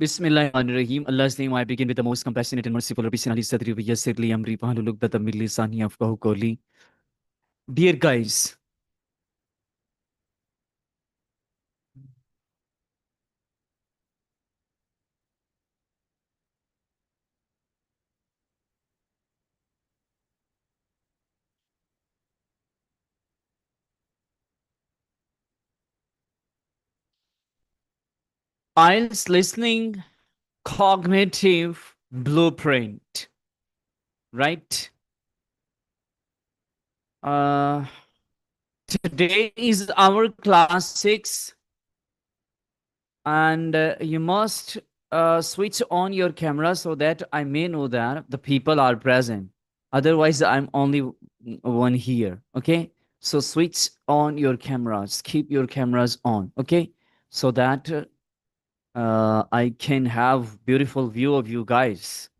Bismillahirrahmanirrahim. Allah's name, I begin with the most compassionate and merciful. Rabbi Sinali Sadri Yassirli Amri Pahaluluk Datamili Sani Afkahu Koli. Dear guys, IELTS listening cognitive blueprint, right? Uh, Today is our class 6, and you must switch on your camera so that I may know that the people are present. Otherwise, I'm only one here. Okay. So switch on your cameras. Keep your cameras on. Okay. So that I can have beautiful view of you guys.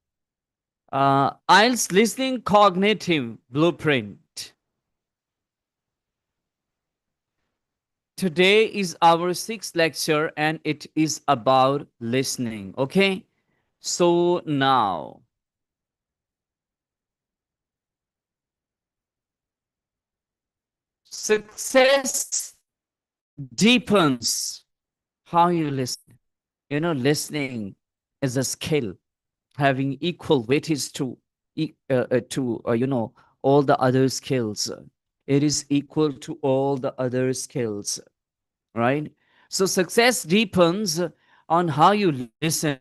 IELTS listening cognitive blueprint. Today is our 6th lecture and it is about listening. Okay. So now, success deepens how you listen. Listening is a skill having equal weightage to all the other skills. It is equal to all the other skills, right? So success depends on how you listen,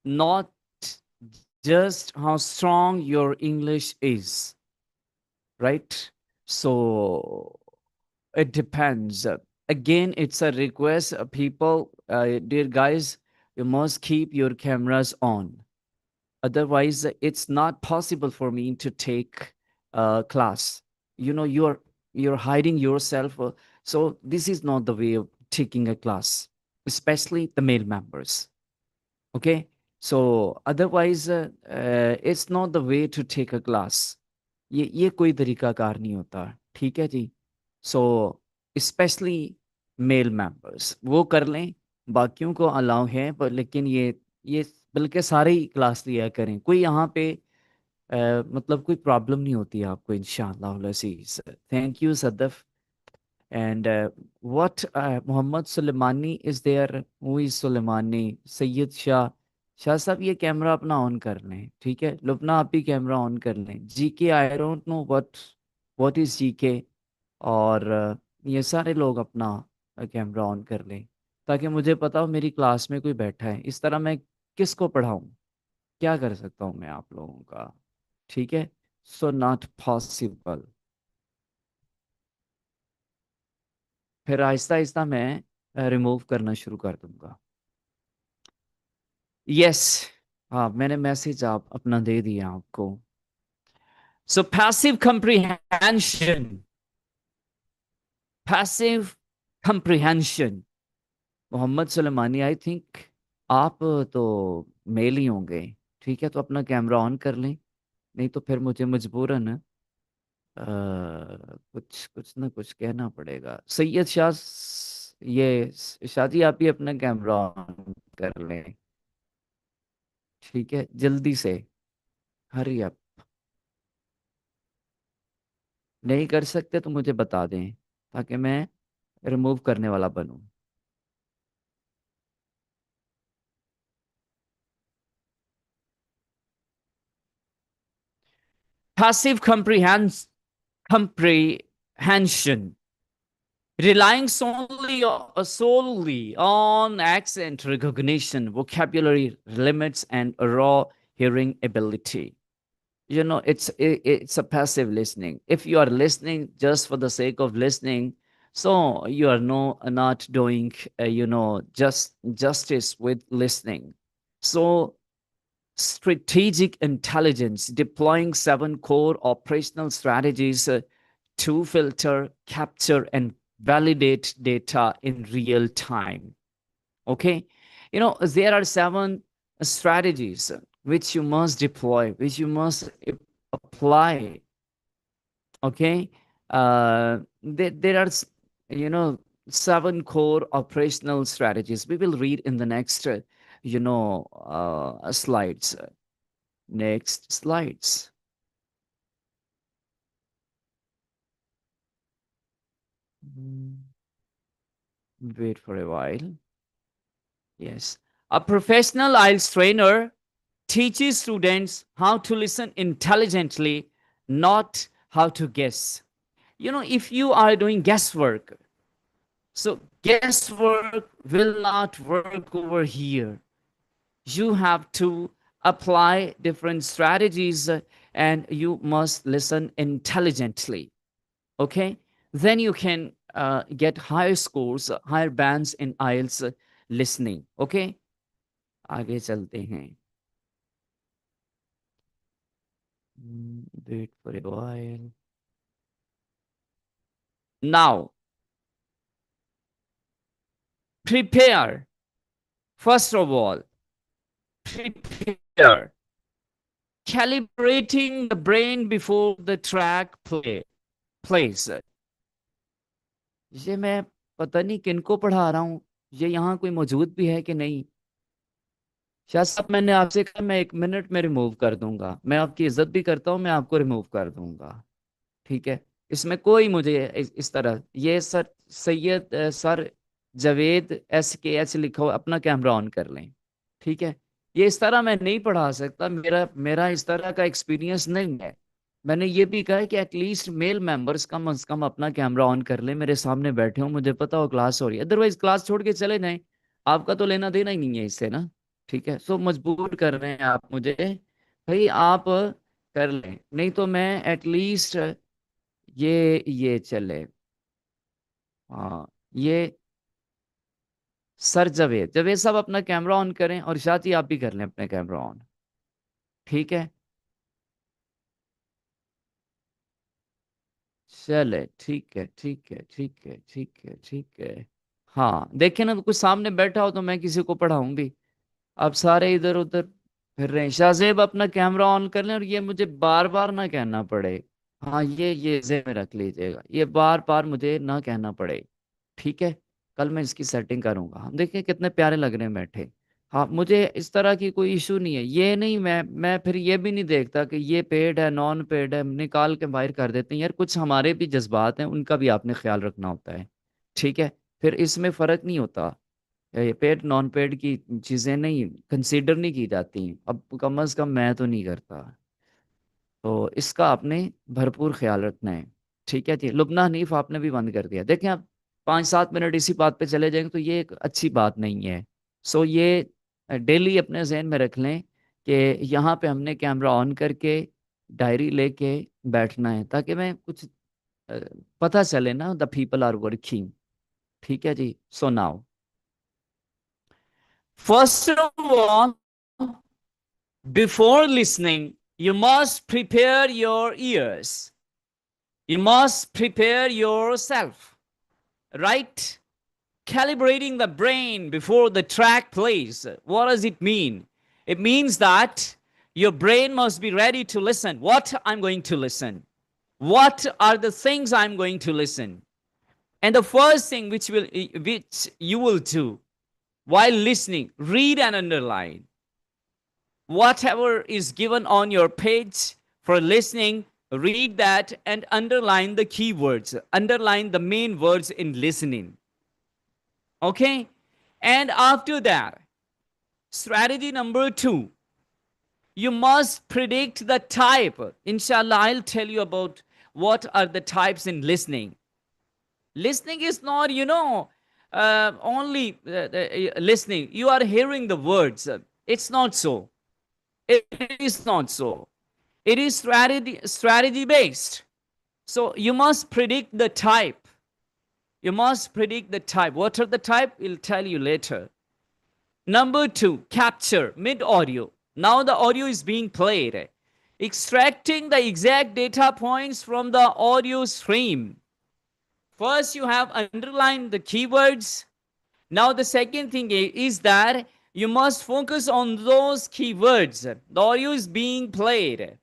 not just how strong your English is, right? So it depends. Again, it's a request, people, dear guys, you must keep your cameras on. Otherwise, it's not possible for me to take class. You're hiding yourself. So this is not the way of taking a class, especially the male members. Okay. So otherwise, it's not the way to take a class. ये कोई तरीकाकार नहीं होता, ठीक है जी. So specially male members वो कर लें, बाकियों को अलाउ है, पर लेकिन ये बल्कि सारे ही क्लास लिया करें. कोई यहाँ पे मतलब कोई प्रॉब्लम नहीं होती है आपको, इंशाअल्लाह Aziz. Thank you Sadaf. And what Muhammad Suleimani is there? Who is Suleimani? Sayyid Shah. Shah साहब ये कैमरा अपना ऑन कर लें, ठीक है. लुबना आप भी कैमरा ऑन कर लें. GK I don't know what is GK. और ये सारे लोग अपना कैमरा ऑन कर लें ताकि मुझे पता हो मेरी क्लास में कोई बैठा है. इस तरह मैं किसको पढ़ाऊं, क्या कर सकता हूं मैं आप लोगों का, ठीक है. So not possible. फिर आहिस्ता आहिस्ता मैं रिमूव करना शुरू कर दूंगा. यस. हाँ, मैंने मैसेज आप अपना दे दिया आपको. So passive comprehension. Passive comprehension. Mohammad Sulemani, I think आप तो मेल ही होंगे, ठीक है. तो अपना कैमरा ऑन कर लें, नहीं तो फिर मुझे मजबूरन कुछ कुछ ना कुछ कहना पड़ेगा. सैयद शाह, ये शादी आप ही अपना कैमरा ऑन कर लें, ठीक है, जल्दी से. Hurry up. नहीं कर सकते तो मुझे बता दें ताकि मैं रिमूव करने वाला बनूं. Passive comprehension, relying solely on accent recognition, vocabulary limits, and raw hearing ability. It's a passive listening. If you are listening just for the sake of listening, so you are not doing just justice with listening. So strategic intelligence, deploying 7 core operational strategies to filter, capture, and validate data in real time. Okay. There are 7 strategies which you must deploy, which you must apply. Okay. There are, you know, 7 core operational strategies. We will read in the next slides. Next slides. Mm, Wait for a while. Yes. A professional IELTS trainer teaches students how to listen intelligently, not how to guess. If you are doing guesswork, so guesswork will not work over here. You have to apply different strategies, and you must listen intelligently. Okay, then you can get higher scores, higher bands in IELTS listening. Okay, आगे चलते हैं. Wait for a while. Now, prepare. First of all, prepare. Calibrating the brain before the track plays. ये मैं पता नहीं किनको पढ़ा रहा हूँ. ये यहाँ कोई मौजूद भी है कि नहीं. शाह साहब, मैंने आपसे कहा मैं 1 मिनट में रिमूव कर दूंगा. मैं आपकी इज्जत भी करता हूँ, मैं आपको रिमूव कर दूंगा. ठीक है, इसमें कोई मुझे इस तरह, ये sir Syed sir Javed SKH लिखा हो, अपना कैमरा ऑन कर लें. ठीक है, ये इस तरह मैं नहीं पढ़ा सकता. मेरा मेरा इस तरह का एक्सपीरियंस नहीं है. मैंने ये भी कहा है कि एटलीस्ट मेल मेंबर्स कम से कम अपना कैमरा ऑन कर ले, मेरे सामने बैठे हो, मुझे पता हो क्लास हो रही है. अदरवाइज क्लास छोड़ के चले जाएं. आपका तो लेना देना ही नहीं है इससे ना. ठीक है, सो मजबूर कर रहे हैं आप मुझे. भाई आप कर लें, नहीं तो मैं एटलीस्ट ये चले. हाँ, ये सर जावेद जावेद साहब अपना कैमरा ऑन करें, और शाती आप भी कर लें अपने कैमरा ऑन. ठीक है, चले. ठीक है, ठीक है, ठीक है, ठीक है, ठीक है. हाँ, देखें ना, कुछ सामने बैठा हो तो मैं किसी को पढ़ाऊं भी. अब सारे इधर उधर फिर रहे हैं. शाहजेब अपना कैमरा ऑन कर लें, और ये मुझे बार बार ना कहना पड़े. हाँ, ये जेब में रख लीजिएगा, ये बार बार मुझे ना कहना पड़े. ठीक है, कल मैं इसकी सेटिंग करूंगा. हम देखिए कितने प्यारे लग रहे हैं बैठे. हाँ, मुझे इस तरह की कोई इशू नहीं है. ये नहीं, मैं फिर ये भी नहीं देखता कि ये पेड है नॉन पेड है, निकाल के बाहर कर देते हैं. यार, कुछ हमारे भी जज्बात हैं, उनका भी आपने ख्याल रखना होता है. ठीक है, फिर इसमें फ़र्क नहीं होता. ये पेड नॉन पेड की चीज़ें नहीं कंसीडर नहीं की जाती. अब कम अज़ कम मैं तो नहीं करता. तो इसका आपने भरपूर ख्याल रखना है. ठीक है जी. लुबना हनीफ आपने भी बंद कर दिया. देखें, आप 5-7 मिनट इसी बात पे चले जाएंगे तो ये एक अच्छी बात नहीं है. सो ये डेली अपने जहन में रख लें कि यहाँ पे हमने कैमरा ऑन करके डायरी लेके बैठना है, ताकि मैं कुछ अ, पता चले ना, द पीपल आर वर्किंग. ठीक है जी. So now, first of all, before listening, you must prepare your ears. You must prepare yourself, right? Calibrating the brain before the track plays. What does it mean? It means that your brain must be ready to listen. What I'm going to listen? What are the things I'm going to listen? And the first thing which you will do while listening, read and underline. Whatever is given on your page for listening, read that and underline the keywords, underline the main words in listening. Okay? And after that, strategy number 2, you must predict the type. Inshallah, I'll tell you about what are the types in listening. Listening is not, only listening. You are hearing the words. It's not so. It is not so. It is strategy based. So you must predict the type. You must predict the type. What are the type? We'll tell you later. Number 2, capture mid audio. Now the audio is being played. Extracting the exact data points from the audio stream. First, you have underlined the keywords. Now the second thing is that you must focus on those keywords. The audio is being played.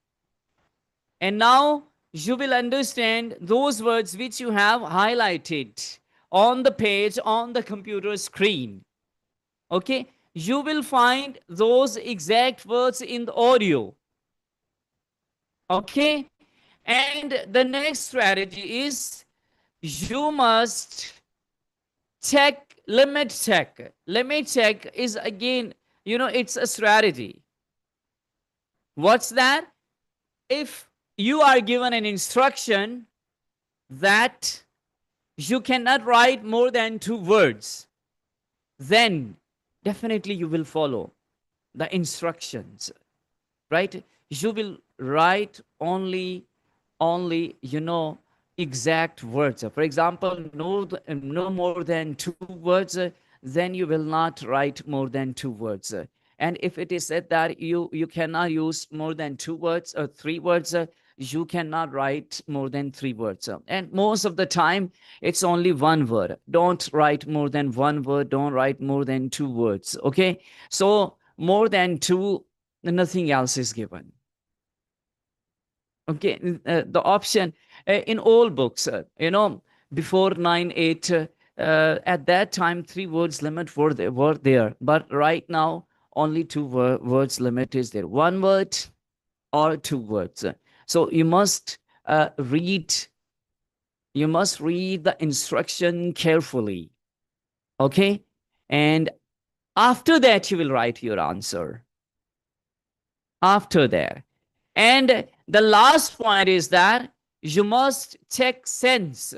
And now you will understand those words which you have highlighted on the page, on the computer screen. Okay? you will find those exact words in the audio. Okay? And the next strategy is you must check, limit check. Limit check is again, it's a strategy. What's that? If you are given an instruction that you cannot write more than 2 words, then definitely you will follow the instructions, right? You will write only exact words. For example, no more than 2 words, then you will not write more than 2 words. And if it is said that you cannot use more than 2 words or 3 words, you cannot write more than 3 words. And most of the time it's only 1 word. Don't write more than 1 word, don't write more than 2 words. Okay, so more than 2, nothing else is given. Okay, the option in all books, before 9 8, at that time 3 words limit were there, but right now only words limit is there. 1 word or 2 words. So read you must read the instruction carefully. Okay, and after that you will write your answer. After that, and the last point is that you must check sense.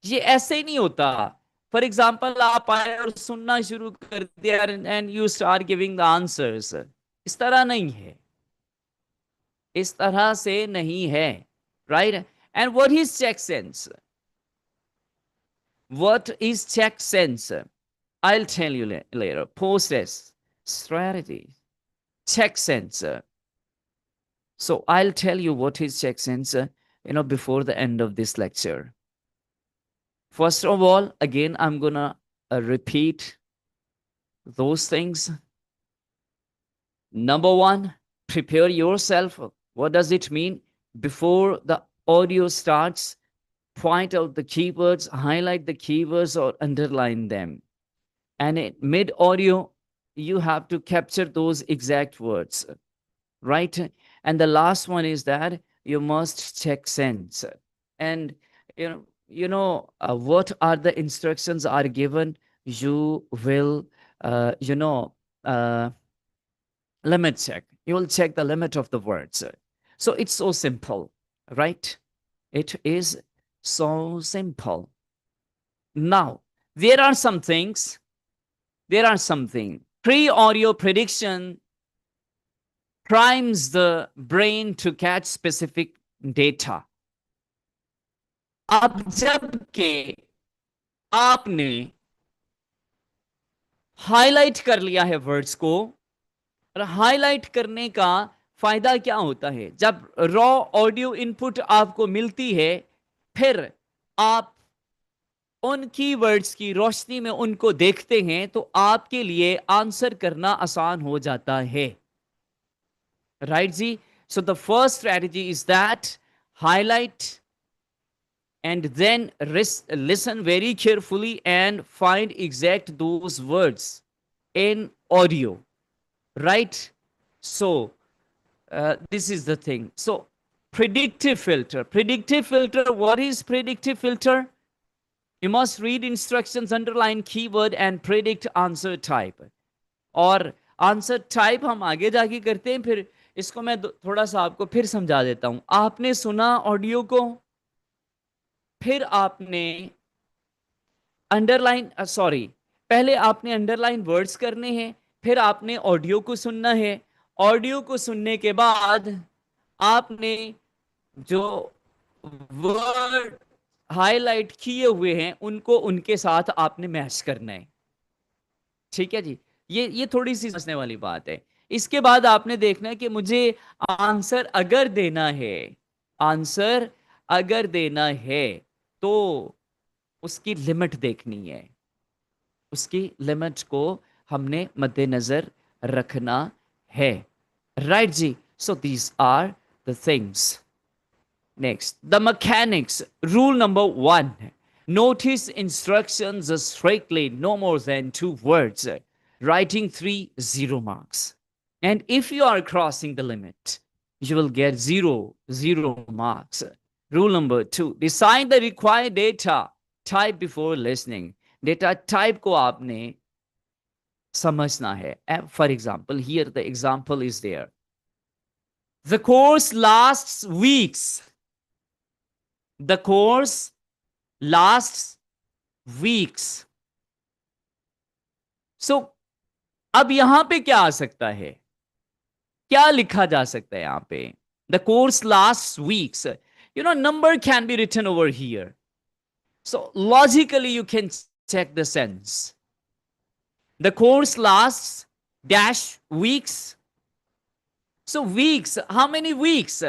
ये ऐसे ही नहीं होता. For example आप आए और सुनना शुरू कर दिया and you start giving the answers. इस तरह नहीं है. इस तरह से नहीं है. Right. And what is check sense? What is check sense? I'll tell you later. Process, strategy, check sense. So I'll tell you what is check sense, before the end of this lecture. First of all, again, I'm gonna repeat those things. Number one, prepare yourself. What does it mean? Before the audio starts, point out the keywords, highlight the keywords or underline them. And in mid audio, you have to capture those exact words, right? And the last one is that you must check sense. And what are the instructions are given? You will limit check. You will check the limit of the words. So it's so simple, right? It is so simple. Now there are some things. Pre-audio prediction primes the brain to catch specific data. अब जबकि आपने highlight कर लिया है words को, और highlight करने का फायदा क्या होता है? जब रॉ ऑडियो इनपुट आपको मिलती है, फिर आप उन कीवर्ड्स की रोशनी में उनको देखते हैं, तो आपके लिए आंसर करना आसान हो जाता है. राइट जी? So the first strategy is that highlight and then listen very carefully and find exact those words in audio, right? So this is the thing. So predictive filter. What is predictive filter? You must read instructions, underline keyword and predict answer type. और answer type हम आगे जाके करते हैं. फिर इसको मैं थोड़ा सा आपको फिर समझा देता हूं. आपने सुना ऑडियो को, फिर आपने पहले आपने अंडरलाइन वर्ड्स करने हैं, फिर आपने ऑडियो को सुनना है. ऑडियो को सुनने के बाद आपने जो वर्ड हाईलाइट किए हुए हैं उनको उनके साथ आपने मैच करना है. ठीक है जी? ये थोड़ी सी समझने वाली बात है. इसके बाद आपने देखना है कि मुझे आंसर अगर देना है तो उसकी लिमिट देखनी है. उसकी लिमिट को हमने मद्देनजर रखना है. राइट जी? So these are the things. Next, the mechanics. Rule number 1. Notice instructions strictly, no more than 2 words. writing 3 0 marks. And if you are crossing the limit, you will get 0 marks. Rule number 2, decide the required data type before listening. Data type को आपने समझना है. For example, here the example is there. The course lasts weeks. The course lasts weeks. So, अब यहां पे क्या आ सकता है? क्या लिखा जा सकता है यहां पे? The course lasts weeks. Number can be written over here. So, logically, you can check the sense. The course lasts dash weeks. So, weeks, how many weeks?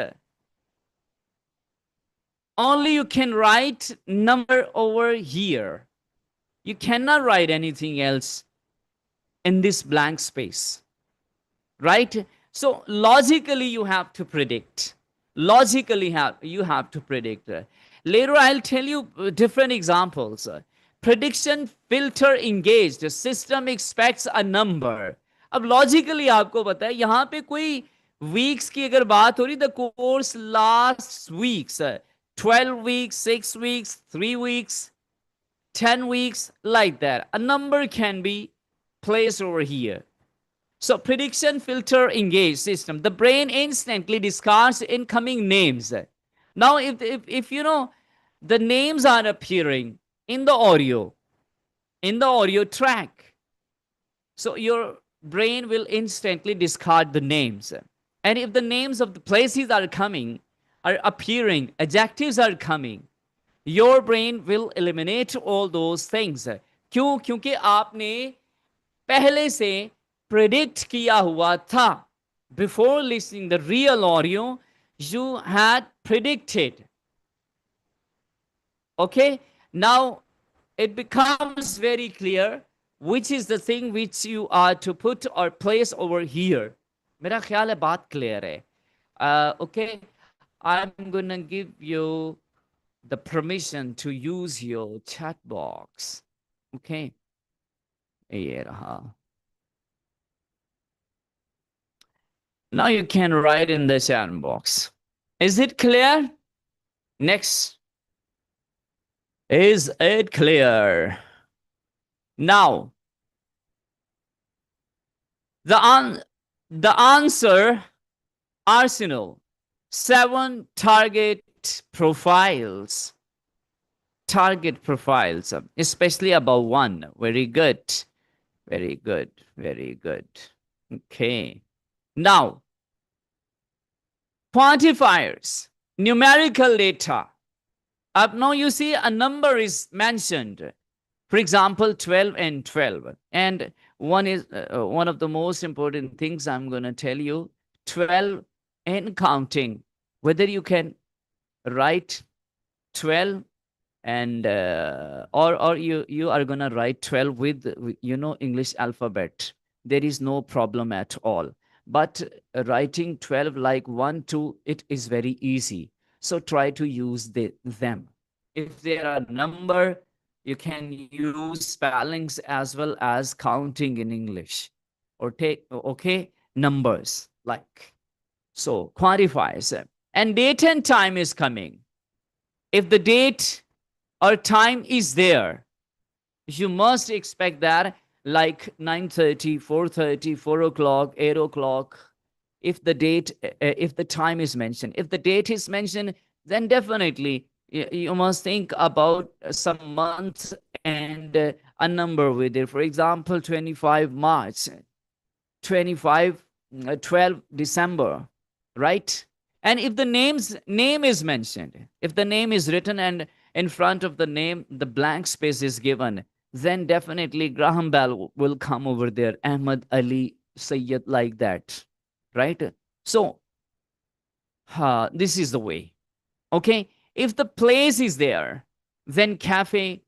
Only you can write number over here. You cannot write anything else in this blank space, right? So logically you have to predict. Logically you have to predict. Later I'll tell you different examples. Prediction filter engaged. The system expects a number. अब logically आपको पता है यहाँ पे कोई weeks की अगर बात हो रही, the course lasts weeks, 12 weeks, 6 weeks, 3 weeks, 10 weeks, like that. A number can be placed over here. So prediction filter engaged system. The brain instantly discards incoming names. Now, if the names are appearing in the audio track, so your brain will instantly discard the names. And if the names of the places are appearing, adjectives are coming, your brain will eliminate all those things. क्यों? क्योंकि आपने पहले से predict किया हुआ था. Before listening the real audio, you had predicted. Okay? Now, it becomes very clear which is the thing which you are to put or place over here. मेरा ख्याल है बात clear है. Okay? I'm gonna give you the permission to use your chat box. Okay? ये रहा. Now you can write in the chat box. Is it clear? Next. Is it clear? Now, the answer arsenal, 7 target profiles. Target profiles, especially about 1. Very good. Very good. Very good. Okay. Now, quantifiers, numerical data. Up now you see a number is mentioned. For example, 12 and 12. And one is one of the most important things I'm going to tell you, 12 and counting. Whether you can write 12 and or you are going to write 12 with English alphabet. There is no problem at all. But writing 12 like 1, 2, it is very easy. So try to use them. If there are number, you can use spellings as well as counting in English. Or take, okay, numbers like. So quantifies. And date and time is coming. If the date or time is there, you must expect that like 9:30, 4:30, 4 o'clock, 8 o'clock. If the date, if the time is mentioned, if the date is mentioned, then definitely you must think about some month and a number with it. For example, 25 March, 12 December, right? And if the name is mentioned, if the name is written and in front of the name, the blank space is given, then definitely Graham Bell will come over there, Ahmad Ali Sayyid, like that, right? So, this is the way. Okay, if the place is there, then cafe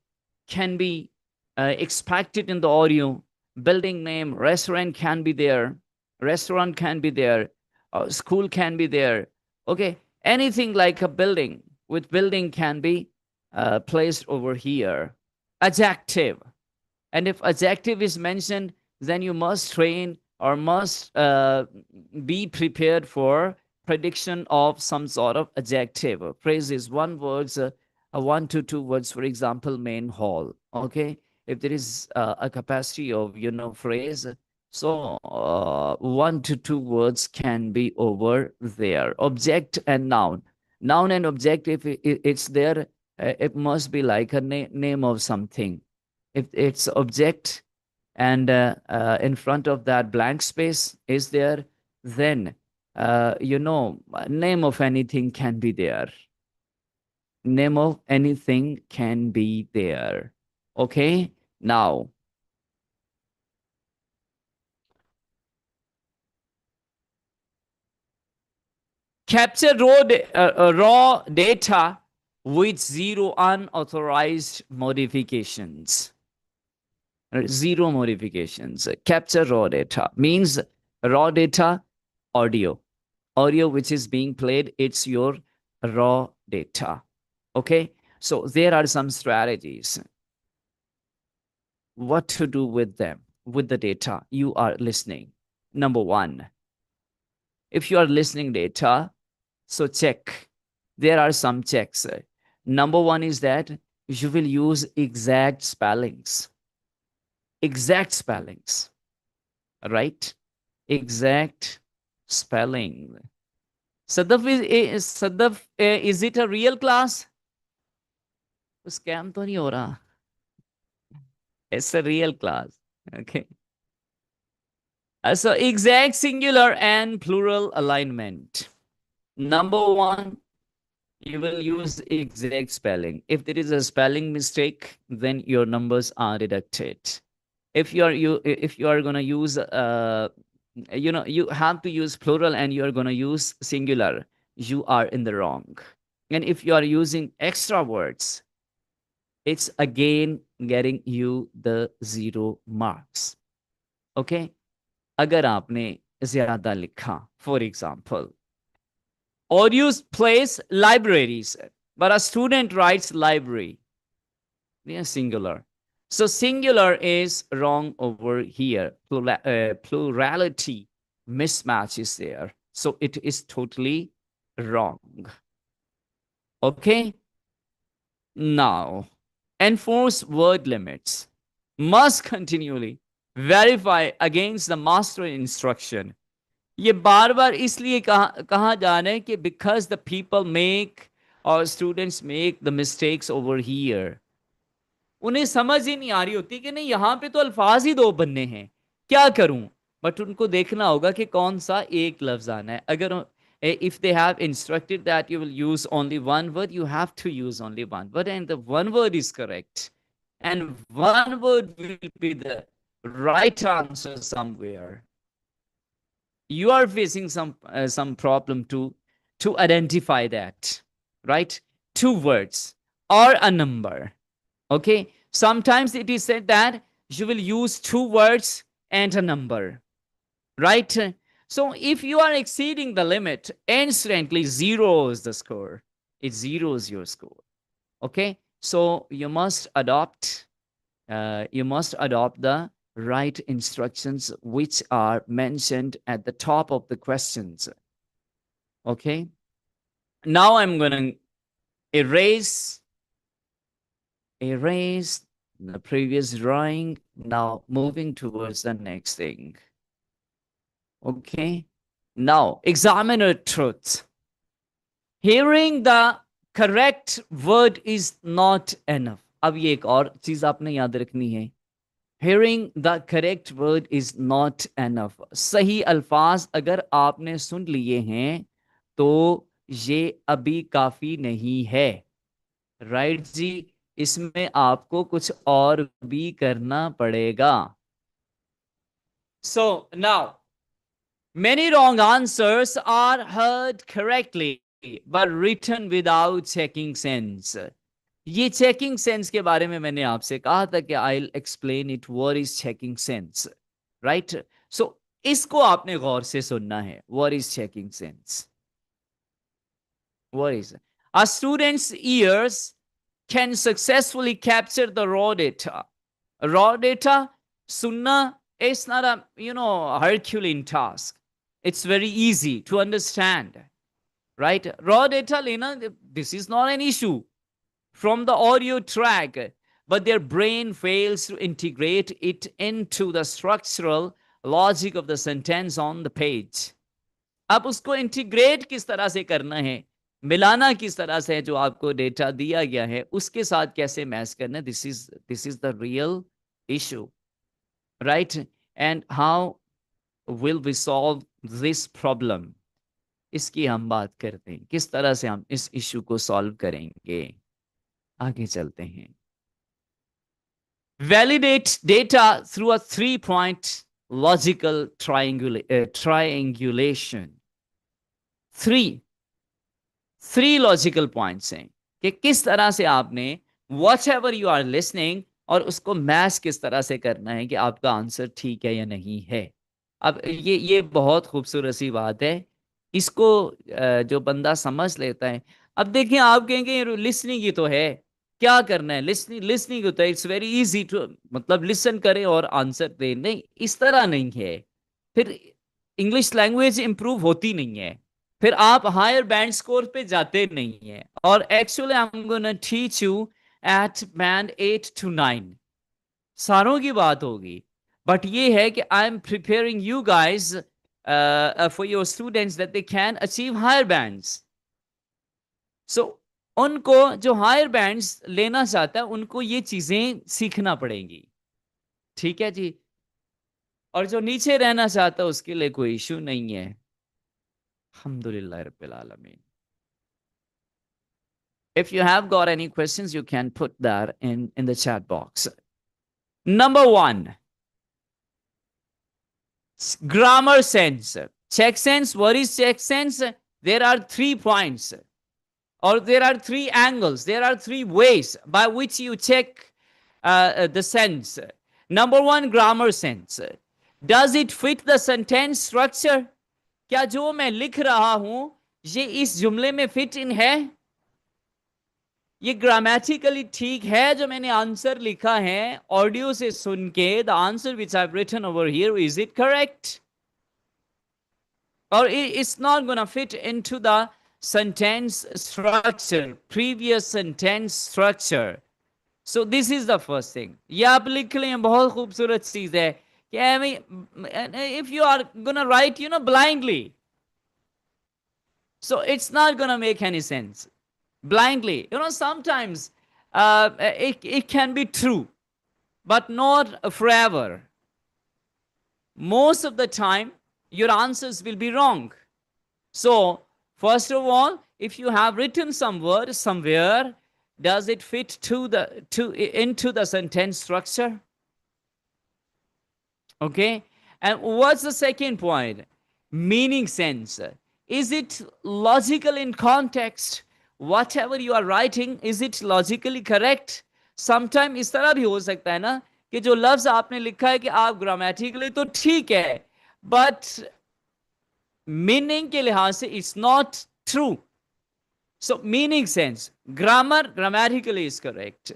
can be expected in the audio. Building name, restaurant can be there. Restaurant can be there. School can be there. Okay, anything like a building with building can be placed over here. Adjective. And if adjective is mentioned, then you must train or must be prepared for prediction of some sort of adjective. Phrase is one words, 1 to 2 words, for example, main hall. Okay, if there is a capacity of phrase, so 1 to 2 words can be over there. Object and noun, noun and object, if it's there, it must be like a name of something. If it's object and in front of that blank space is there, then name of anything can be there. Name of anything can be there. Okay, now capture raw data with zero unauthorized modifications. Zero modifications. Capture raw data means raw data, audio. Audio which is being played, it's your raw data. Okay, so there are some strategies. What to do with them, with the data you are listening. Number one, if you are listening data, so check. There are some checks. Number one is that you will use exact spellings. Exact spellings, right? Exact spelling. Is it a real class? Scam तो नहीं हो रहा? It's a real class. Okay. So exact singular and plural alignment. Number one, you will use exact spelling. If there is a spelling mistake, then your numbers are deducted. If you are gonna use you have to use plural and you are gonna use singular, you are in the wrong. And if you are using extra words, it's again getting you the 0 marks. Okay, अगर आपने ज्यादा लिखा, for example, or use place libraries, but a student writes library, yeah, singular. So singular is wrong over here. Plurality mismatch is there, so it is totally wrong. Okay, now enforce word limits. Must continually verify against the master instruction. ये बार बार इसलिए कहा जा रहा है कि because the people make or students make the mistakes over here. उन्हें समझ ही नहीं आ रही होती कि नहीं यहाँ पे तो अल्फाज ही दो बनने हैं, क्या करूं? बट उनको देखना होगा कि कौन सा एक लफ्ज आना है. अगर if they have instructed that you will use only one word, you have to use only one word, and the one word is correct, and one word will be the right answer somewhere. You are facing some problem to identify that, right? 2 words or a number. Okay, sometimes it is said that you will use 2 words and a number, right? So if you are exceeding the limit, instantly zeros the score. It zeros your score. Okay, so you must adopt the right instructions which are mentioned at the top of the questions. Okay, now I'm going to erase the previous drawing. Now moving towards the next thing. Okay, now examiner truth. Hearing the correct word is not enough. अब ये एक और चीज आपने याद रखनी है. Hearing the correct word is not enough. सही अल्फाज अगर आपने सुन लिए हैं तो ये अभी काफी नहीं है. राइट जी, इसमें आपको कुछ और भी करना पड़ेगा. So now, many wrong answers are heard correctly but written without checking sense. ये चेकिंग सेंस के बारे में मैंने आपसे कहा था कि I will explain it. What is checking sense, right? So इसको आपने गौर से सुनना है. What is checking sense? What is it? A student's ears can successfully capture the raw data. Raw data सुनना It's not a, Herculean task. It's very easy to understand, right? Raw data lena, this is not an issue from the audio track, but their brain fails to integrate it into the structural logic of the sentence on the page. अब उसको integrate किस तरह से करना है, मिलाना किस तरह से है, जो आपको डेटा दिया गया है उसके साथ कैसे मैच करना है, this is the real issue, right? And how will we solve this problem, इसकी हम बात करते हैं, किस तरह से हम इस इशू को सॉल्व करेंगे। आगे चलते हैं। Validate data through a 3-point logical triangulation. Three logical points हैं कि किस तरह से आपने whatever you are listening और उसको मैच किस तरह से करना है कि आपका आंसर ठीक है या नहीं है। अब ये बहुत खूबसूरत सी बात है, इसको जो बंदा समझ लेता है। अब देखिए, आप कहेंगे लिसनिंग ही तो है, क्या करना है, लिसनिंग लिसनिंग होता है, इट्स वेरी इजी टू, मतलब लिसन करें और आंसर दें। नहीं, इस तरह नहीं है, फिर इंग्लिश लैंग्वेज इंप्रूव होती नहीं है, फिर आप हायर बैंड स्कोर पे जाते नहीं है। और actually I am gonna teach you at band 8 to 9, सारों की बात होगी, बट ये है कि I am preparing you guys for your students that they can achieve higher bands. So उनको जो हायर बैंड्स लेना चाहता है उनको ये चीजें सीखना पड़ेंगी, ठीक है जी। और जो नीचे रहना चाहता है उसके लिए कोई इशू नहीं है, अल्हम्दुलिल्लाह रब्बिल आलमीन। If you have got any questions, you can put that in the chat box. Number 1, grammar sense. Check sense. What is check sense? There are 3 points, or there are 3 angles. There are 3 ways by which you check the sense. Number 1, grammar sense. Does it fit the sentence structure? क्या जो मैं लिख रहा हूं ये इस जुमले में फिट इन है, ये ग्रामेटिकली ठीक है जो मैंने आंसर लिखा है ऑडियो से सुन के, the answer which I have written over here, is it correct? और it's not gonna fit into the sentence structure, previous sentence structure. So this is the first thing. ये आप लिख लें, बहुत खूबसूरत चीज है कि if you are gonna write blindly, so it's not gonna make any sense blindly. Sometimes it can be true, but not forever. Most of the time your answers will be wrong. So first of all, if you have written some word somewhere, does it fit into the sentence structure? Okay. And what's the second point? Meaning sense. Is it logical in context? Whatever you are writing, is it logically correct? Sometime इस तरह भी हो सकता है ना कि जो लफ्ज आपने लिखा है कि आप ग्रामेटिकली तो ठीक है, बट मीनिंग के लिहाज से it's not true. So meaning sense, grammatically is correct.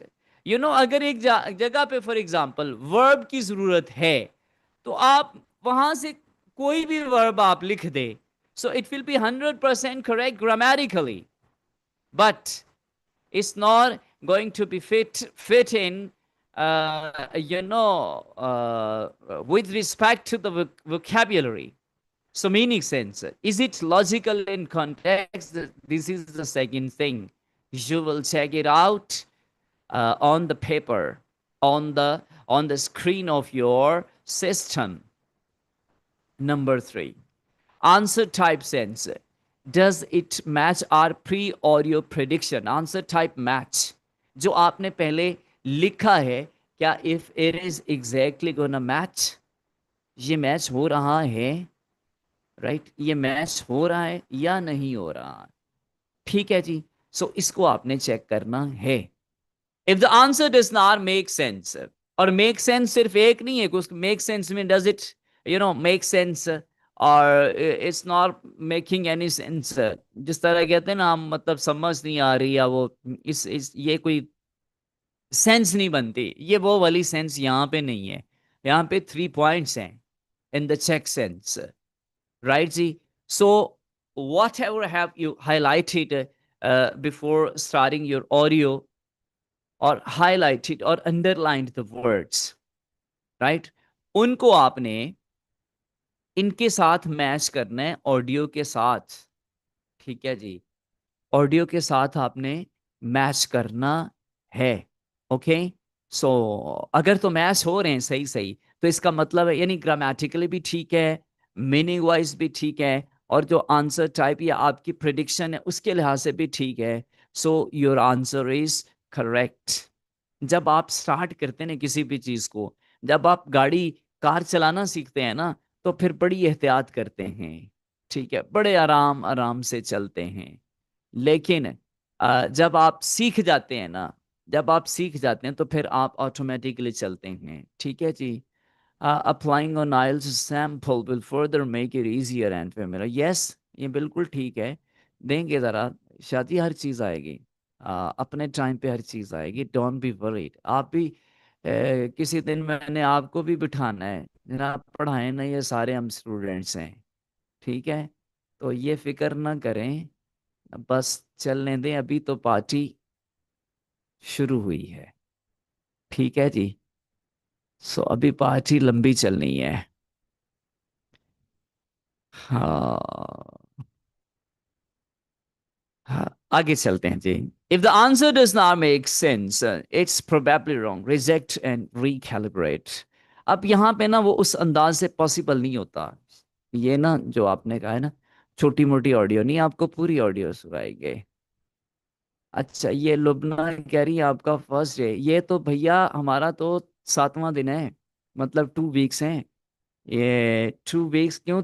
अगर एक जगह पे फॉर एग्जाम्पल वर्ब की जरूरत है, तो आप वहां से कोई भी वर्ब आप लिख दे, so it will be 100% correct grammatically, but it's not going to be fit in with respect to the vocabulary. So meaning sense, is it logical in context? This is the second thing. You will check it out on the paper, on the screen of your system. Number 3, answer type sense. Does it match our pre-audio prediction? Answer type match. जो आपने पहले लिखा है, क्या if it is exactly gonna match? ये match हो रहा है, राइट? ये मैच हो रहा है या नहीं हो रहा, ठीक है जी। सो इसको आपने चेक करना है। If the answer does not make sense, और make sense सिर्फ एक नहीं है, कुछ make sense में does it make sense और it's not making any sense, जिस तरह कहते हैं ना हम, मतलब समझ नहीं आ रही, या वो ये कोई सेंस नहीं बनती, ये वो वाली सेंस यहाँ पे नहीं है। यहाँ पे 3 पॉइंट्स हैं in the check sense, right ji? So whatever have you highlighted before starting your audio, or highlighted or underlined the words, right? उनको आपने इनके साथ मैच करना है, ऑडियो के साथ, ठीक है जी? ऑडियो के साथ आपने मैच करना है, ओके? सो अगर तो मैच हो रहे हैं सही सही, तो इसका मतलब है यानी ग्रामेटिकली भी ठीक है, मीनिंग वाइज भी ठीक है, और जो आंसर टाइप या आपकी प्रिडिक्शन है उसके लिहाज से भी ठीक है। So your answer is correct. जब आप स्टार्ट करते हैं ना किसी भी चीज को, जब आप गाड़ी कार चलाना सीखते हैं ना, तो फिर बड़ी एहतियात करते हैं, ठीक है, बड़े आराम आराम से चलते हैं। लेकिन जब आप सीख जाते हैं ना, जब आप सीख जाते हैं तो फिर आप ऑटोमेटिकली चलते हैं, ठीक है जी? Applying on IELTS sample will further make it easier and familiar. Yes, ये बिल्कुल ठीक है, देंगे ज़रा, शादी हर चीज़ आएगी, अपने टाइम पे हर चीज़ आएगी, डोंट बी वरीड। आप भी किसी दिन मैंने आपको भी बिठाना है, जरा पढ़ाएं ना, ये सारे हम स्टूडेंट्स हैं, ठीक है? तो ये फिक्र ना करें, बस चलने दें, अभी तो पार्टी शुरू हुई है, ठीक है जी? सो अभी पार्टी लंबी चलनी है। हाँ, हाँ, आगे चलते हैं जी। If the answer does not make sense, it's probably wrong, reject and recalibrate. अब यहाँ पे ना वो उस अंदाज से पॉसिबल नहीं होता। ये ना जो आपने कहा है ना, छोटी मोटी ऑडियो नहीं, आपको पूरी ऑडियो सुनाएंगे। अच्छा, ये लुबना कह रही है आपका फर्स्ट डे, ये तो भैया हमारा तो 7वां दिन है, मतलब 2 वीक्स हैं। ये 2 वीक्स क्यों,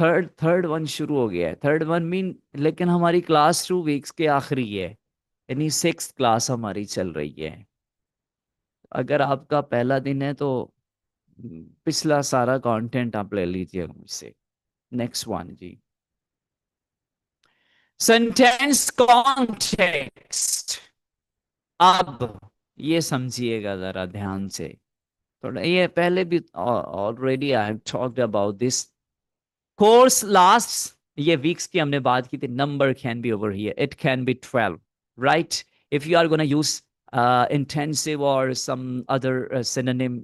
थर्ड थर्ड वन शुरू हो गया है, थर्ड वन मीन, लेकिन हमारी क्लास 2 वीक्स के आखिरी है, यानी 6th क्लास हमारी चल रही है। अगर आपका पहला दिन है तो पिछला सारा कंटेंट आप ले लीजिए मुझसे। नेक्स्ट वन जी, सेंटेंस कॉन्टेक्स्ट। अब ये समझिएगा जरा ध्यान से, थोड़ा ये पहले भी already I have talked about this course last, ये वीक्स की हमने बात की थी, number can be over here, it can be 12, right? If you are gonna use intensive or some other synonym,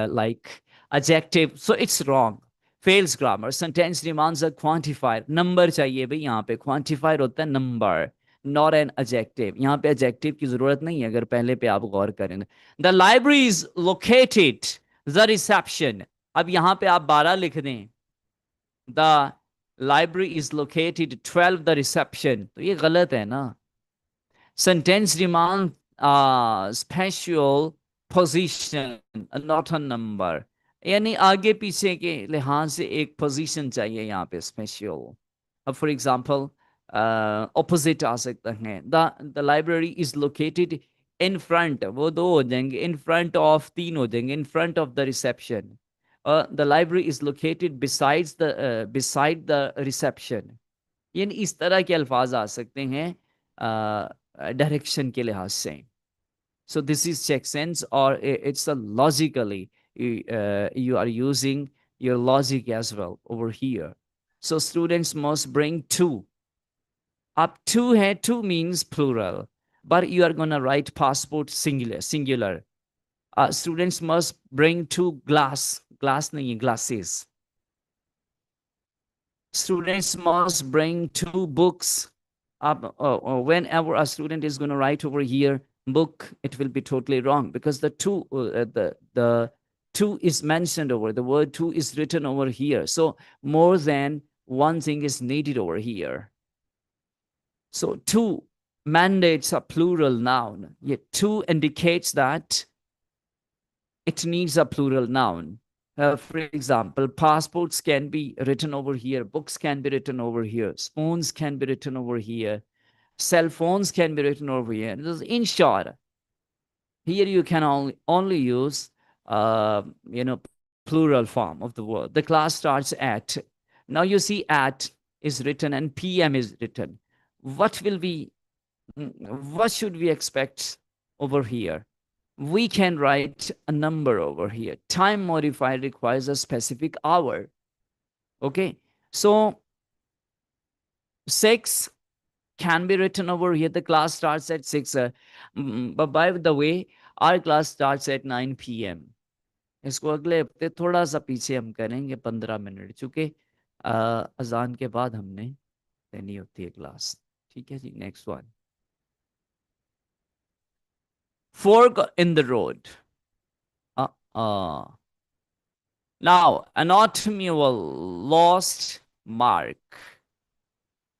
like adjective, so it's wrong, fails grammar. Sentence demands a quantifier, number चाहिए भाई, यहाँ पे quantifier होता है number, not an adjective। यहाँ पे adjective की जरूरत नहीं है अगर पहले पे आप गौर करें। The library is located, the reception, अब यहाँ पे आप 12 लिख दें, the library is located 12 the reception, तो ये गलत है ना। Sentence demand special position, not a number, यानी आगे पीछे के लिहाज से एक पोजीशन चाहिए यहाँ पे, स्पेशल। अब फॉर एग्जांपल ऑपोजिट आ सकता है, the library is located in front, वो दो हो जाएंगे, इन फ्रंट ऑफ तीन हो जाएंगे, in front of the reception. The library is located beside the reception, यानी इस तरह के अल्फाज आ सकते हैं डायरेक्शन के लिहाज से। So this is check sense, or it's a logically, you are using your logic as well over here. So students must bring two. Up two hai, two means plural, but you are gonna write passport singular. Students must bring two glass nahi, glasses. Students must bring two books. Whenever a student is going to write over here book, it will be totally wrong, because the two is mentioned over, the word two is written over here, so more than one thing is needed over here. So two mandates a plural noun, yet two indicates that it needs a plural noun. For example, passports can be written over here, books can be written over here, spoons can be written over here, cell phones can be written over here. In short, here you can only use, plural form of the word. The class starts at. Now you see at is written and PM is written. What should we expect over here? we can write a number over here. Time modifier requires a specific hour. Okay, so 6 can be written over here. The class starts at 6. But by the way, our class starts at 9 p.m. इसको अगले हफ्ते थोड़ा सा पीछे हम करेंगे 15 minute, चूंकि अजान के बाद हमने देनी होती है क्लास. ठीक है जी. Next one. Fork in the road. Uh-uh. Now, anatomy of a lost mark.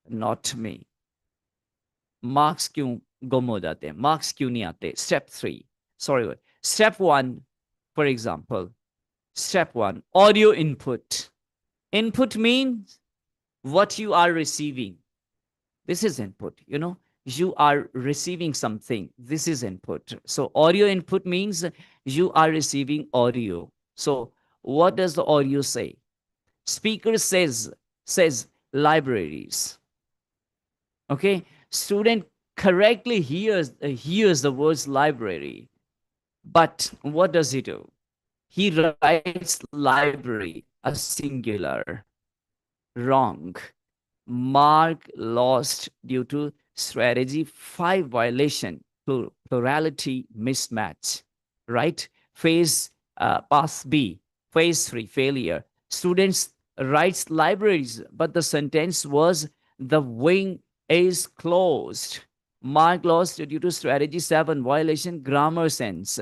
Not me. Marks क्यों गुम हो जाते हैं? Marks क्यों नहीं आते? Step 3. Sorry. Step 1, for example. Step 1, audio input. Input means what you are receiving. This is input, you are receiving something. This is input. So audio input means you are receiving audio. So what does the audio say? Speaker says libraries. Okay, student correctly hears the words library, but what does he do? He writes library, a singular. Wrong. Mark lost due to strategy 5 violation, plurality mismatch. Right? Phase pass B. Phase 3 failure. Students writes libraries, but the sentence was the wing is closed. Mark lost due to strategy 7 violation, grammar sense.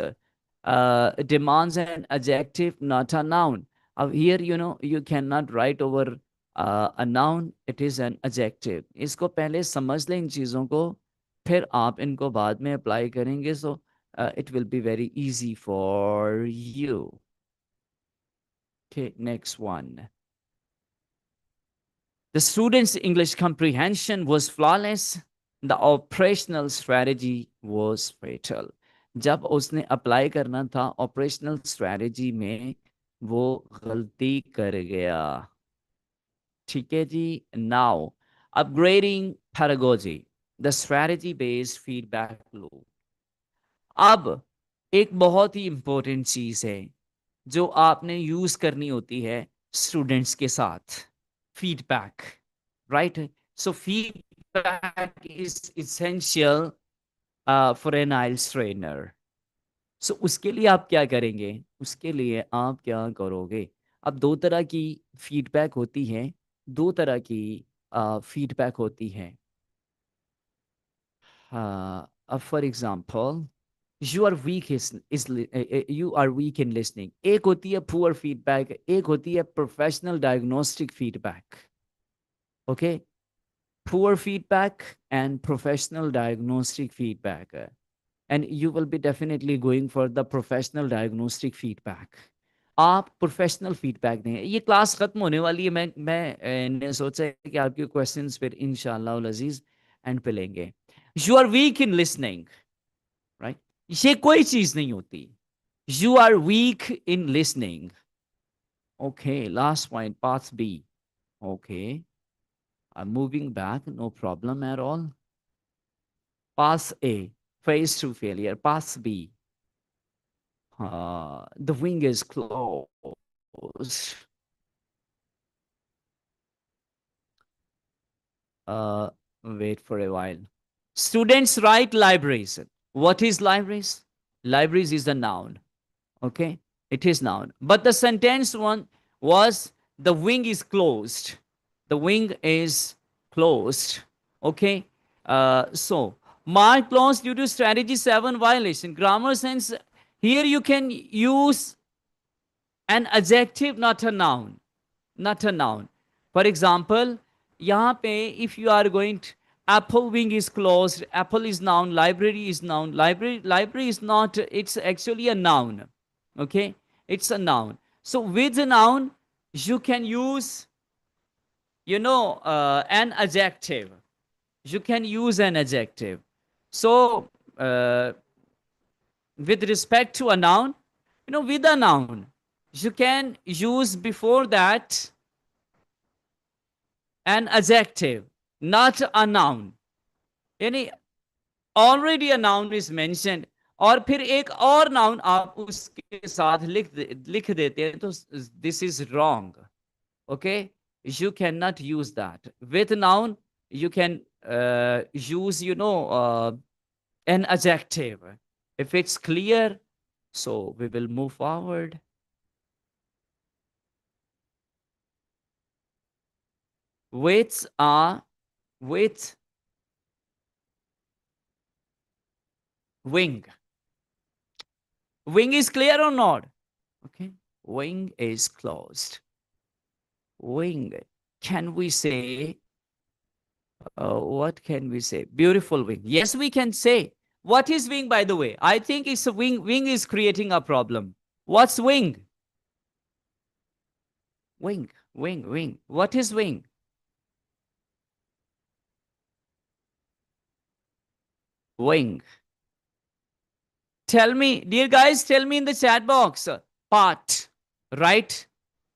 Demands an adjective, not a noun. Here, you cannot write over a noun, it is an adjective. इसको पहले समझ लें इन चीज़ों को, फिर आप इनको बाद में अप्लाई करेंगे, so it will be very easy for you. Okay, next one. The student's English comprehension was flawless. The operational strategy was fatal. जब उसने अप्लाई करना था ऑपरेशनल स्ट्रैटेजी में, वो गलती कर गया. ठीक है जी. Now, upgrading pedagogy, the strategy based feedback loop. अब एक बहुत ही इंपॉर्टेंट चीज है जो आपने यूज करनी होती है स्टूडेंट्स के साथ. Feedback. Right? So feedback is essential for an IELTS trainer. So उसके लिए आप क्या करेंगे? उसके लिए आप क्या करोगे? अब दो तरह की फीडबैक होती है. दो तरह की फीडबैक होती है. For example, you are weak is you are weak in listening. एक होती है पुअर फीडबैक, एक होती है professional diagnostic feedback. Okay, poor feedback and professional diagnostic feedback. And you will be definitely going for the professional diagnostic feedback. आप professional feedback दें. ये class खत्म होने वाली है. मैंने सोचा है कि आपके क्वेश्चंस फिर इंशाल्लाह अजीज एंड पे लेंगे. You are weak in listening. Right? ये कोई चीज नहीं होती. You are weak in listening. Okay, last point, path B. Okay, I am moving back, no problem at all. Pass A, phase 2 failure. Pass B, the wing is closed. Wait for a while. Students write libraries. What is libraries? Libraries is a noun. Okay, it is noun. But the sentence one was the wing is closed. The wing is closed. Okay, so mark closed due to strategy 7 violation. Grammar sense. Here you can use an adjective, not a noun. Not a noun. For example, यहाँ पे if you are going to, apple wing is closed, apple is noun, library is noun. Library is not, it's actually a noun. Okay, it's a noun. So with a noun you can use an adjective. You can use an adjective. So with respect to a noun, with a noun you can use before that an adjective, not a noun. Any already a noun is mentioned, और फिर एक और noun आप उसके साथ लिख देते हैं, तो this is wrong. Okay, you cannot use that with noun. You can use, an adjective if it's clear. So we will move forward. With with wing. Wing is clear or not? Okay, wing is closed. Wing, can we say, what can we say? Beautiful wing. Yes, we can say. What is wing, by the way? I think it's a wing. Wing is creating a problem. What's wing? Wing, wing, wing. What is wing? Wing. Tell me, dear guys, tell me in the chat box. Part, right?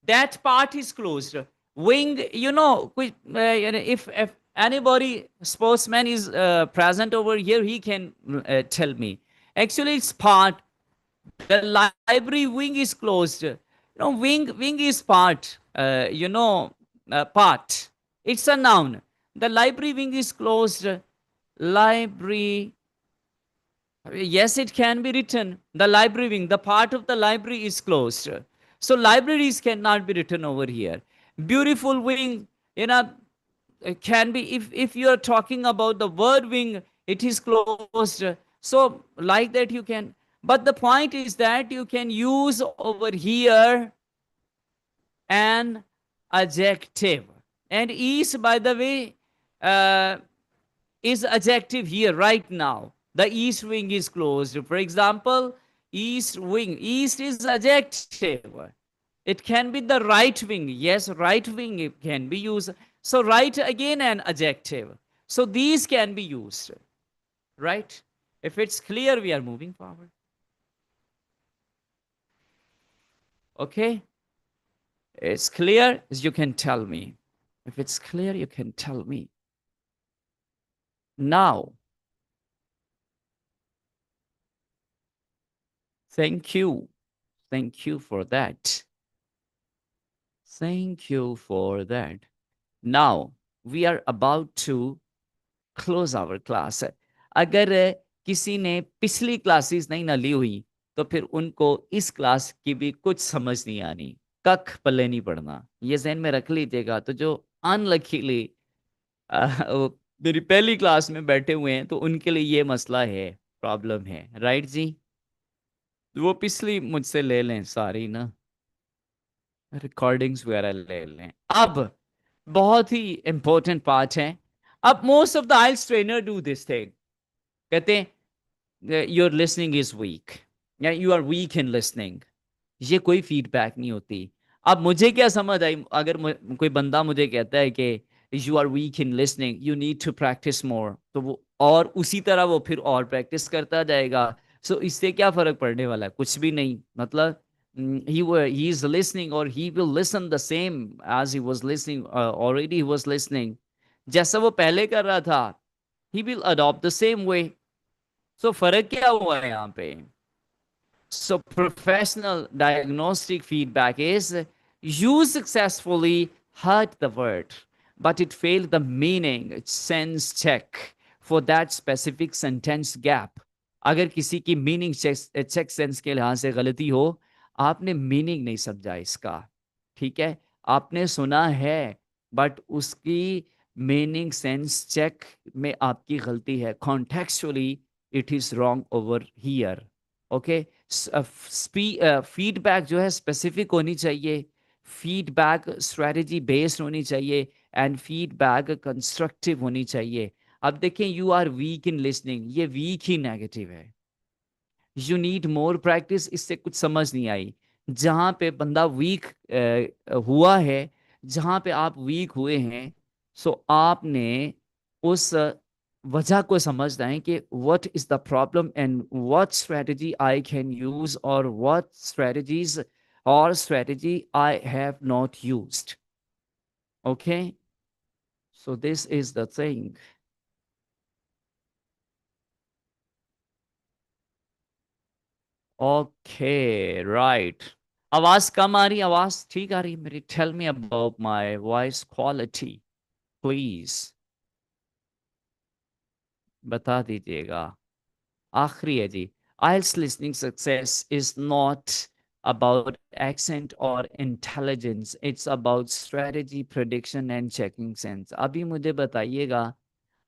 That part is closed. Wing, if anybody, sportsman is present over here, he can tell me. Actually, it's part. The library wing is closed. Wing is part. Part. It's a noun. The library wing is closed. Library. Yes, it can be written. The library wing, the part of the library is closed. So libraries cannot be written over here. Beautiful wing, you know, can be, if you are talking about the word wing, it is closed. So like that you can. But the point is that you can use over here an adjective. And is, by the way, uh, is adjective here right now. The east wing is closed. For example, east wing. East is adjective. It can be the right wing. Yes, right wing it can be used. So right again an adjective. So these can be used. Right? If it's clear, we are moving forward. Okay? It's clear, you can tell me. If it's clear, you can tell me. Now, thank you. Thank you for that. Thank you for that. Now, we are about to close our class. अगर किसी ने पिछली classes नहीं ना ली हुई, तो फिर उनको इस क्लास की भी कुछ समझ नहीं आनी, कख पल्ले नहीं पड़ना. ये जहन में रख लीजिएगा. तो जो अनलकीली मेरी पहली क्लास में बैठे हुए हैं, तो उनके लिए ये मसला है, प्रॉब्लम है. राइट जी? वो पिछली मुझसे ले लें सारी ना, रिकॉर्डिंग्स वगैरह ले लें. अब बहुत ही इंपॉर्टेंट पार्ट है. अब most of the IELTS trainer do this thing. कहते हैं योर लिसनिंग इज वीक, या you are weak in listening. ये कोई फीडबैक नहीं होती. अब मुझे क्या समझ आई, अगर कोई बंदा मुझे कहता है कि you are weak in listening, you need to practise more, तो वो और उसी तरह वो फिर और प्रैक्टिस करता जाएगा. सो इससे क्या फर्क पड़ने वाला है? कुछ भी नहीं. मतलब he is listening, or he will listen the same as he was listening, already he was listening. जैसा वो पहले कर रहा था, he will adopt the same way. So फर्क क्या हुआ है यहाँ पे? So, professional diagnostic feedback is you successfully heard the word, but it failed the meaning sense check for that specific sentence gap. अगर किसी की मीनिंग चेक सेंस के लिहाज से गलती हो, आपने मीनिंग नहीं समझा इसका. ठीक है, आपने सुना है, बट उसकी मीनिंग सेंस चेक में आपकी गलती है. Contextually it is wrong over here. Okay, feedback जो है स्पेसिफिक होनी चाहिए, फीडबैक स्ट्रेटजी बेस्ड होनी चाहिए, एंड फीडबैक कंस्ट्रक्टिव होनी चाहिए. अब देखें, you are weak in listening, ये वीक ही नेगेटिव है. यू नीड मोर प्रैक्टिस, इससे कुछ समझ नहीं आई. जहाँ पे बंदा वीक हुआ है, जहाँ पे आप वीक हुए हैं, सो आपने उस वजह को समझना है कि what is the problem and what strategy I can use, और व्हाट स्ट्रेटजीज और strategy I have not used. Okay, so this is the thing. Okay right. आवाज कम आ रही, आवाज ठीक आ रही मेरी? Tell me about my voice quality please, बता दीजिएगा। आखिरी है जी। IELTS listening success is not about accent or intelligence, it's about strategy, prediction and checking sense। अभी मुझे बताइएगा,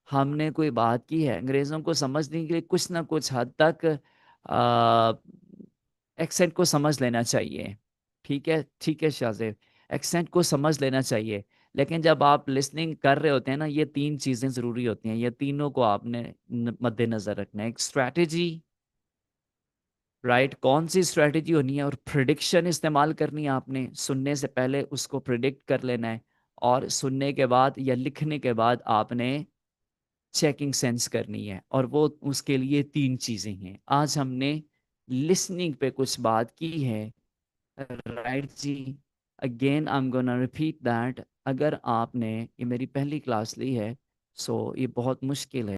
हमने कोई बात की है, अंग्रेज़ों को समझने के लिए कुछ ना कुछ हद तक एक्सेंट को समझ लेना चाहिए। ठीक है शाहजेब, एक्सेंट को समझ लेना चाहिए। लेकिन जब आप लिसनिंग कर रहे होते हैं ना, ये तीन चीज़ें ज़रूरी होती हैं, ये तीनों को आपने मद्देनज़र रखना है। एक स्ट्रैटेजी, राइट, कौन सी स्ट्रैटेजी होनी है, और प्रिडिक्शन इस्तेमाल करनी है। आपने सुनने से पहले उसको प्रिडिक्ट कर लेना है, और सुनने के बाद या लिखने के बाद आपने चेकिंग सेंस करनी है। और वो उसके लिए तीन चीज़ें हैं। आज हमने लिसनिंग पे कुछ बात की है, राइट जी। Again I am gonna repeat that, अगर आपने ये मेरी पहली क्लास ली है, सो ये बहुत मुश्किल है।